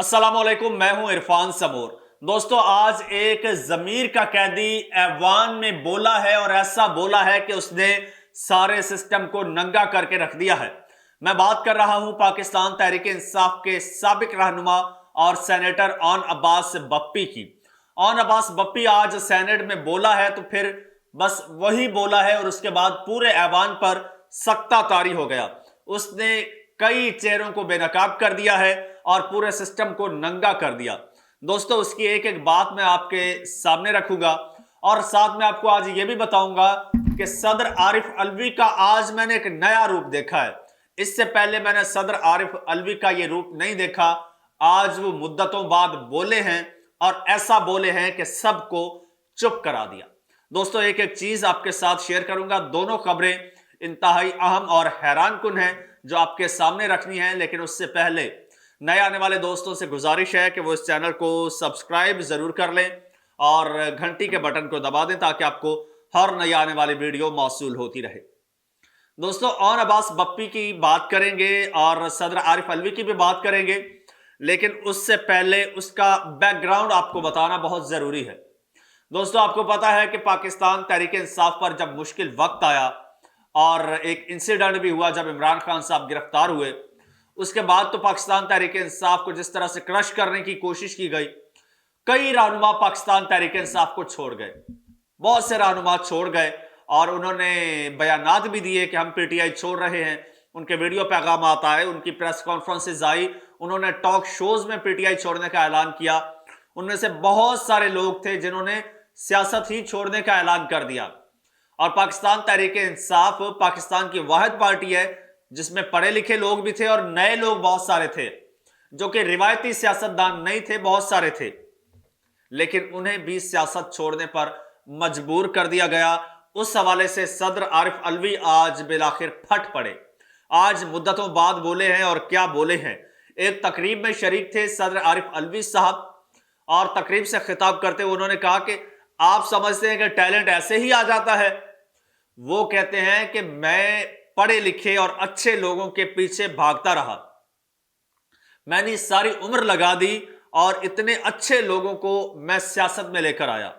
अस्सलाम वालेकुम, मैं हूं इरफान समूर। दोस्तों, आज एक ज़मीर का कैदी ऐवान में बोला है और ऐसा बोला है कि उसने सारे सिस्टम को नंगा करके रख दिया है। मैं बात कर रहा हूं पाकिस्तान तहरीक इंसाफ के साबिक रहनुमा और सेनेटर ऑन अब्बास बप्पी की। ऑन अब्बास बप्पी आज सेनेट में बोला है तो फिर बस वही बोला है और उसके बाद पूरे ऐवान पर सख्ता तारी हो गया। उसने कई चेहरों को बेनकाब कर दिया है और पूरे सिस्टम को नंगा कर दिया। दोस्तों, उसकी एक एक बात मैं आपके सामने रखूंगा और साथ में आपको आज ये भी बताऊंगा कि सदर आरिफ अलवी का आज मैंने एक नया रूप देखा है। इससे पहले मैंने सदर आरिफ अलवी का ये रूप नहीं देखा। आज वो मुद्दतों बाद बोले हैं और ऐसा बोले हैं कि सबको चुप करा दिया। दोस्तों, एक एक चीज आपके साथ शेयर करूंगा। दोनों खबरें इंतहाई अहम और हैरान कुन हैं जो आपके सामने रखनी है, लेकिन उससे पहले नए आने वाले दोस्तों से गुजारिश है कि वो इस चैनल को सब्सक्राइब जरूर कर लें और घंटी के बटन को दबा दें ताकि आपको हर नई आने वाली वीडियो मौसूल होती रहे। दोस्तों, ऑन अब्बास बप्पी की बात करेंगे और सदर आरिफ अलवी की भी बात करेंगे, लेकिन उससे पहले उसका बैकग्राउंड आपको बताना बहुत जरूरी है। दोस्तों, आपको पता है कि पाकिस्तान तहरीक इंसाफ पर जब मुश्किल वक्त आया और एक इंसिडेंट भी हुआ जब इमरान खान साहब गिरफ्तार हुए, उसके बाद तो पाकिस्तान तहरीक इंसाफ को जिस तरह से क्रश करने की कोशिश की गई, कई रहनुमा पाकिस्तान तहरीक इंसाफ को छोड़ गए। बहुत से रहनुमा छोड़ गए और उन्होंने बयानात भी दिए कि हम पीटीआई छोड़ रहे हैं। उनके वीडियो पैगाम आता है, उनकी प्रेस कॉन्फ्रेंसेज आई, उन्होंने टॉक शोज में पीटीआई छोड़ने का ऐलान किया। उनमें से बहुत सारे लोग थे जिन्होंने सियासत ही छोड़ने का ऐलान कर दिया। और पाकिस्तान तहरीक इंसाफ पाकिस्तान की वाहिद पार्टी है जिसमें पढ़े लिखे लोग भी थे और नए लोग बहुत सारे थे, जो कि रिवायती सियासतदान नहीं थे, बहुत सारे थे, लेकिन उन्हें भी सियासत छोड़ने पर मजबूर कर दिया गया। उस हवाले से सदर आरिफ अलवी आज बिलाखिर फट पड़े। आज मुद्दतों बाद बोले हैं और क्या बोले हैं। एक तकरीब में शरीक थे सदर आरिफ अलवी साहब और तकरीब से खिताब करते हुए उन्होंने कहा कि आप समझते हैं कि टैलेंट ऐसे ही आ जाता है। वो कहते हैं कि मैं पढ़े लिखे और अच्छे लोगों के पीछे भागता रहा, मैंने सारी उम्र लगा दी और इतने अच्छे लोगों को मैं सियासत में लेकर आया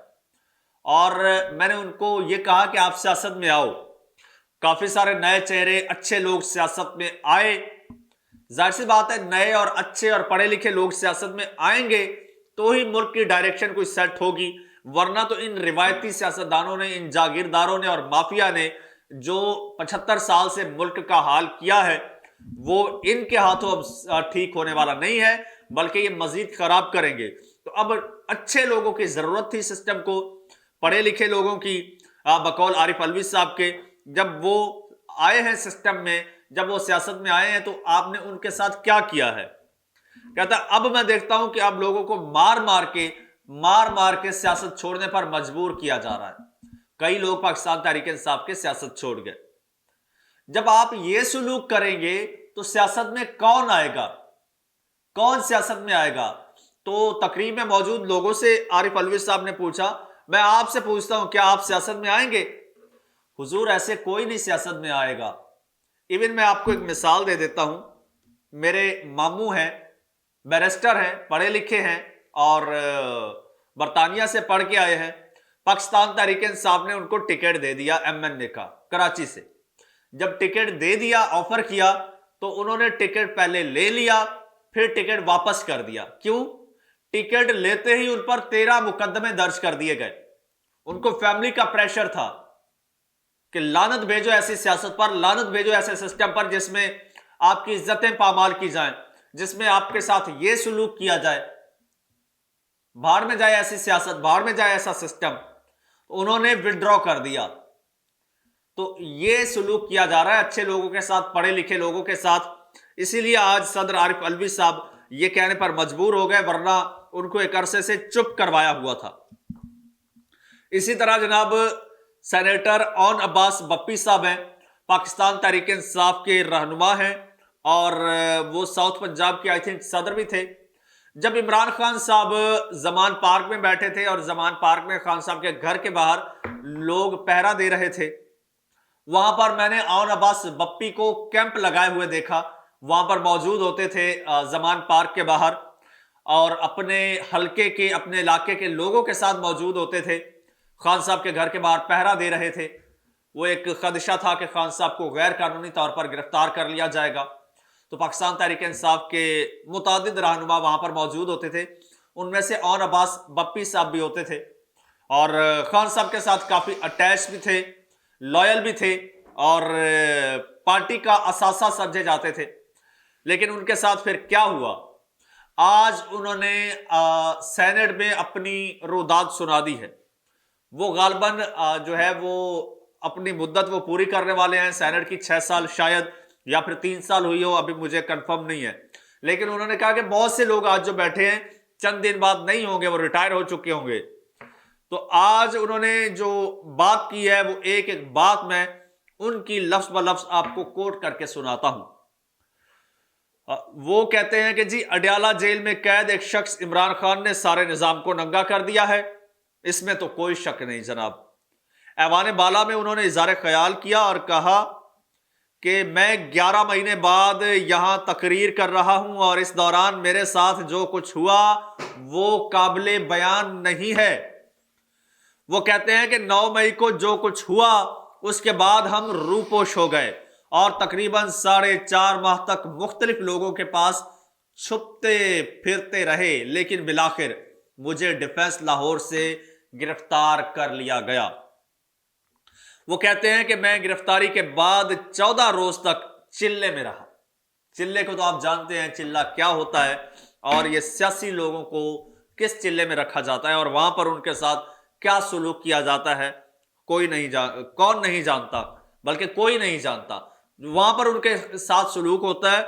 और मैंने उनको यह कहा कि आप सियासत में आओ। काफी सारे नए चेहरे, अच्छे लोग सियासत में आए। जाहिर सी बात है, नए और अच्छे और पढ़े लिखे लोग सियासत में आएंगे तो ही मुल्क की डायरेक्शन कोई सेट होगी, वरना तो इन रिवायती सियासतदानों ने, इन जागीरदारों ने और माफिया ने जो 75 साल से मुल्क का हाल किया है, वो इनके हाथों अब ठीक होने वाला नहीं है, बल्कि ये मजीद खराब करेंगे। तो अब अच्छे लोगों की जरूरत थी सिस्टम को, पढ़े लिखे लोगों की, बकौल आरिफ अलवी साहब के। जब वो आए हैं सिस्टम में, जब वो सियासत में आए हैं, तो आपने उनके साथ क्या किया है? कहता अब मैं देखता हूं कि आप लोगों को मार मार के सियासत छोड़ने पर मजबूर किया जा रहा है। कई लोग पाकिस्तान तहरीक इंसाफ के सियासत छोड़ गए। जब आप ये सुलूक करेंगे तो सियासत में कौन आएगा? कौन सियासत में आएगा? तो तकरीब में मौजूद लोगों से आरिफ अलवी साहब ने पूछा, मैं आपसे पूछता हूं, क्या आप सियासत में आएंगे? हुजूर, ऐसे कोई नहीं सियासत में आएगा। इवन मैं आपको एक मिसाल दे देता हूं। मेरे मामू हैं, बैरिस्टर हैं, पढ़े लिखे हैं और बरतानिया से पढ़ के आए हैं। पाकिस्तान तहरीक इंसाफ ने उनको टिकट दे दिया एमएनए का, कराची से। जब टिकट दे दिया, ऑफर किया, तो उन्होंने टिकट पहले ले लिया, फिर टिकट वापस कर दिया। क्यों? टिकट लेते ही उन पर 13 मुकदमे दर्ज कर दिए गए। उनको फैमिली का प्रेशर था कि लानत भेजो ऐसी सियासत पर, लानत भेजो ऐसे सिस्टम पर जिसमें आपकी इज्जतें पामाल की जाएं, जिसमें आपके साथ यह सुलूक किया जाए। भाड़ में जाए ऐसी सियासत, भाड़ में जाए ऐसा सिस्टम। उन्होंने विड्रॉ कर दिया। तो यह सुलूक किया जा रहा है अच्छे लोगों के साथ, पढ़े लिखे लोगों के साथ। इसीलिए आज सदर आरिफ अलवी साहब यह कहने पर मजबूर हो गए, वरना उनको एक अरसे से चुप करवाया हुआ था। इसी तरह जनाब सेनेटर ऑन अब्बास बप्पी साहब हैं, पाकिस्तान तहरीक इंसाफ के रहनुमा हैं और वो साउथ पंजाब के आई थिंक सदर भी थे। जब इमरान खान साहब जमान पार्क में बैठे थे और जमान पार्क में खान साहब के घर के बाहर लोग पहरा दे रहे थे, वहां पर मैंने ऑन अब्बास बप्पी को कैंप लगाए हुए देखा। वहां पर मौजूद होते थे जमान पार्क के बाहर اور اپنے حلقے کے اپنے علاقے کے لوگوں کے ساتھ موجود ہوتے تھے، خان صاحب کے گھر کے باہر پہرا دے رہے تھے۔ وہ ایک خدشہ تھا کہ خان صاحب کو غیر قانونی طور پر گرفتار کر لیا جائے گا، تو پاکستان تحریک انصاف کے متعدد رہنما وہاں پر موجود ہوتے تھے۔ ان میں سے اون عباس بپی صاحب بھی ہوتے تھے اور خان صاحب کے ساتھ کافی اٹیچ بھی تھے، لائل بھی تھے اور پارٹی کا اثاثہ سمجھے جاتے تھے۔ لیکن ان کے ساتھ پھر کیا ہوا؟ آج انہوں نے سینٹ میں اپنی روداد سنا دی ہے۔ وہ غالباً جو ہے وہ اپنی مدت وہ پوری کرنے والے ہیں، سینٹ کی 6 سال شاید یا پھر 3 سال ہوئی ہو، ابھی مجھے کنفرم نہیں ہے۔ لیکن انہوں نے کہا کہ بہت سے لوگ آج جو بیٹھے ہیں چند دن بعد نہیں ہوں گے، وہ ریٹائر ہو چکے ہوں گے۔ تو آج انہوں نے جو بات کی ہے وہ ایک ایک بات میں ان کی لفظ بلفظ آپ کو کوٹ کر کے سناتا ہوں۔ وہ کہتے ہیں کہ جی اڈیالہ جیل میں قید ایک شخص عمران خان نے سارے نظام کو ننگا کر دیا ہے، اس میں تو کوئی شک نہیں جناب۔ ایوان بالا میں انہوں نے اظہار خیال کیا اور کہا کہ میں 11 مہینے بعد یہاں تقریر کر رہا ہوں اور اس دوران میرے ساتھ جو کچھ ہوا وہ قابل بیان نہیں ہے۔ وہ کہتے ہیں کہ 9 مئی کو جو کچھ ہوا اس کے بعد ہم روپوش ہو گئے اور تقریباً 4.5 ماہ تک مختلف لوگوں کے پاس چھپتے پھرتے رہے، لیکن بالآخر مجھے ڈیفنس لاہور سے گرفتار کر لیا گیا۔ وہ کہتے ہیں کہ میں گرفتاری کے بعد 14 روز تک چلے میں رہا۔ چلے کو تو آپ جانتے ہیں چلہ کیا ہوتا ہے اور یہ سیاسی لوگوں کو کس چلے میں رکھا جاتا ہے اور وہاں پر ان کے ساتھ کیا سلوک کیا جاتا ہے کون نہیں جانتا، بلکہ کوئی نہیں جانتا۔ وہاں پر ان کے ساتھ سلوک ہوتا ہے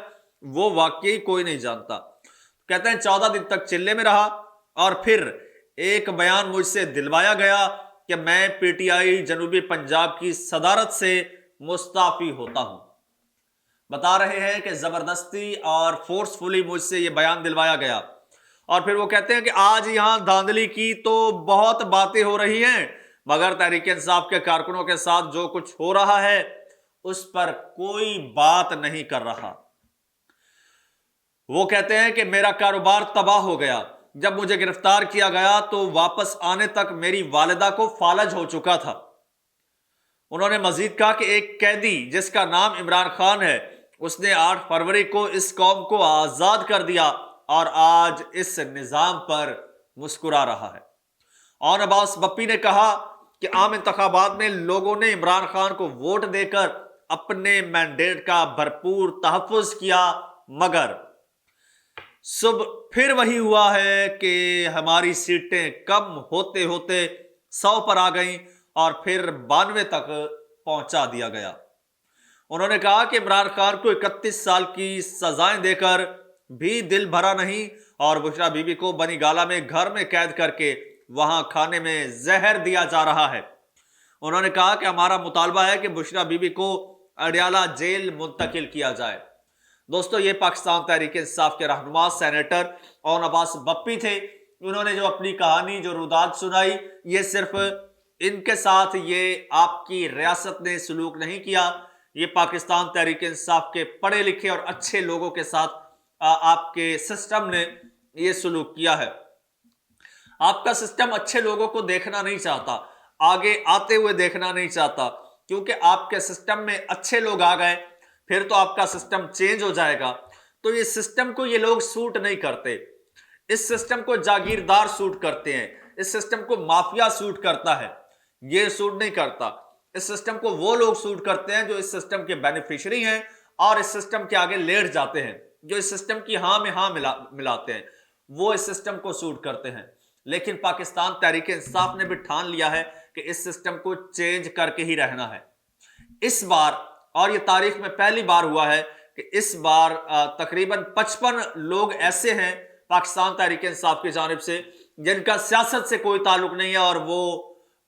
وہ واقعی کوئی نہیں جانتا۔ کہتے ہیں 14 دن تک چلے میں رہا اور پھر ایک بیان مجھ سے دلوایا گیا کہ میں پی ٹی آئی جنوبی پنجاب کی صدارت سے مستعفی ہوتا ہوں۔ بتا رہے ہیں کہ زبردستی اور فورسفلی مجھ سے یہ بیان دلوایا گیا۔ اور پھر وہ کہتے ہیں کہ آج یہاں دھاندلی کی تو بہت باتیں ہو رہی ہیں، مگر تحریک انصاف کے کارکنوں کے ساتھ جو کچھ ہو رہا ہے اس پر کوئی بات نہیں کر رہا۔ وہ کہتے ہیں کہ میرا کاروبار تباہ ہو گیا۔ جب مجھے گرفتار کیا گیا تو واپس آنے تک میری والدہ کو فالج ہو چکا تھا۔ انہوں نے مزید کہا کہ ایک قیدی جس کا نام عمران خان ہے، اس نے 8 فروری کو اس قوم کو آزاد کر دیا اور آج اس نظام پر مسکرا رہا ہے۔ اون عباس بپی نے کہا کہ عام انتخابات میں لوگوں نے عمران خان کو ووٹ دے کر اپنے مینڈیٹ کا بھرپور تحفظ کیا، مگر صبح پھر وہی ہوا ہے کہ ہماری سیٹیں کم ہوتے ہوتے 100 پر آ گئیں اور پھر 92 تک پہنچا دیا گیا۔ انہوں نے کہا کہ عمران خان کو 31 سال کی سزائیں دے کر بھی دل بھرا نہیں اور بشرا بی بی کو بنی گالا میں گھر میں قید کر کے وہاں کھانے میں زہر دیا جا رہا ہے۔ انہوں نے کہا کہ ہمارا مطالبہ ہے کہ بشرا بی بی کو اڈیالہ جیل منتقل کیا جائے۔ دوستو یہ پاکستان تحریک انصاف کے رہنما سینیٹر اون عباس بپی تھے۔ انہوں نے جو اپنی کہانی جو روداد سنائی، یہ صرف ان کے ساتھ یہ آپ کی ریاست نے سلوک نہیں کیا، یہ پاکستان تحریک انصاف کے پڑھے لکھے اور اچھے لوگوں کے ساتھ آپ کے سسٹم نے یہ سلوک کیا ہے۔ آپ کا سسٹم اچھے لوگوں کو دیکھنا نہیں چاہتا، آگے آتے ہوئے دیکھنا نہیں چاہتا، کیونکہ آپ کے سسٹم میں اچھے لوگ آ گئے پھر تو آپ کا سسٹم چینج ہو جائے گا۔ تو یہ سسٹم کو یہ لوگ سوٹ نہیں کرتے، اس سسٹم کو جاگیردار سوٹ کرتے ہیں، اس سسٹم کو مافیا سوٹ کرتا ہے، یہ سوٹ نہیں کرتا۔ اس سسٹم کو وہ لوگ سوٹ کرتے ہیں جو اس سسٹم کے بینیفیشری ہیں اور اس سسٹم کے آگے لیٹ جاتے ہیں، جو اس سسٹم کی ہاں میں ہاں ملاتے ہیں، وہ اس سسٹم کو سوٹ کرتے ہیں۔ لیکن پاکستان تحریک انصاف نے بھی ٹھان لیا ہے کہ اس سسٹم کو چینج کر کے ہی رہنا ہے۔ اس بار، اور یہ تاریخ میں پہلی بار ہوا ہے کہ اس بار تقریباً 55 لوگ ایسے ہیں پاکستان تحریک انصاف کی جانب سے جن کا سیاست سے کوئی تعلق نہیں ہے اور وہ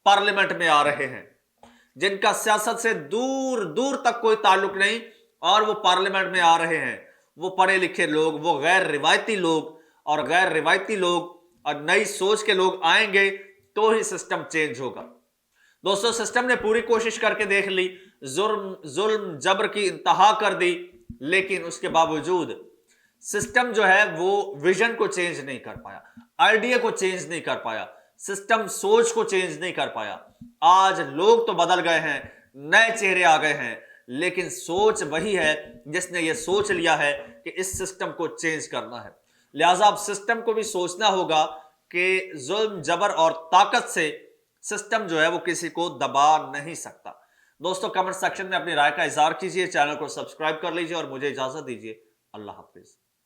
پارلیمنٹ میں آ رہے ہیں، جن کا سیاست سے دور دور تک کوئی تعلق نہیں اور وہ پارلیمنٹ میں آ رہے ہیں۔ وہ پڑھے لکھے لوگ، وہ غیر روایتی لوگ، اور غیر روایتی لوگ اور نئی سوچ کے لوگ آئیں گے تو ہی سسٹم چینج ہوگا۔ دوستو سسٹم نے پوری کوشش کر کے دیکھ لی، ظلم جبر کی انتہا کر دی، لیکن اس کے باوجود سسٹم جو ہے وہ ویژن کو چینج نہیں کر پایا، آئیڈیا کو چینج نہیں کر پایا، سسٹم سوچ کو چینج نہیں کر پایا۔ آج لوگ تو بدل گئے ہیں، نئے چہرے آ گئے ہیں، لیکن سوچ وہی ہے جس نے یہ سوچ لیا ہے کہ اس سسٹم کو چینج کرنا ہے۔ لہٰذا اب سسٹم کو بھی سوچنا ہوگا کہ ظلم، جبر اور طاقت سے سسٹم جو ہے وہ کسی کو دبا نہیں سکتا۔ دوستو کمنٹ سیکشن میں اپنی رائے کا اظہار کیجئے، چینل کو سبسکرائب کر لیجئے اور مجھے اجازت دیجئے۔ اللہ حافظ۔